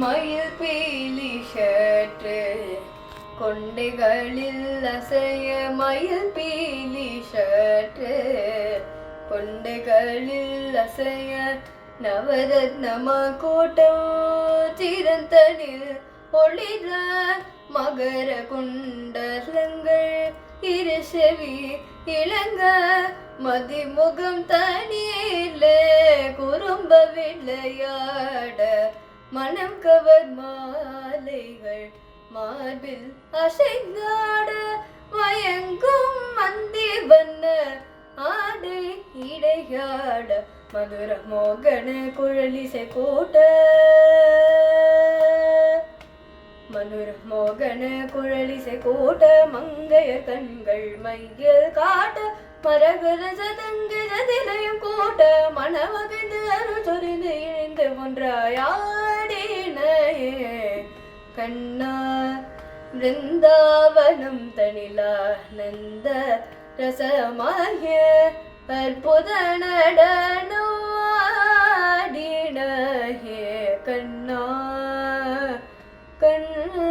மயில் பீலி ஷர்ட்டு கொண்டைகளில் அசைய மயில் பீலி ஷர்ட்டு கொண்டைகளில் அசைய நவரத்னம கூட்டம் சிறந்தனில் ஒளிர மகர குண்டலங்கள் இருசெவி இளங்க மதிமுகம் தனியில குறும்ப விளையாட மனம் கவர் மாலைகள் மார்பில் அசைந்தாட மயங்கும் மந்தி வண்ண ஆடை இடையாட மதுர மோகன குழலிசை கூட்ட மதுர மோகன குழலிசை கூட்ட மங்கையர் கண்கள் மையில் காட்ட மரகர சதங்கு சதிலையும் கூட்ட மனவகைந்து அருள் சொரிந்து இணைந்து ஒன்றாயாடினையே கண்ணா பிருந்தாவனம் தனிலானந்த ரசமாகிய அற்புத நடனம் ஆடினையே கண்ணா கண்ணா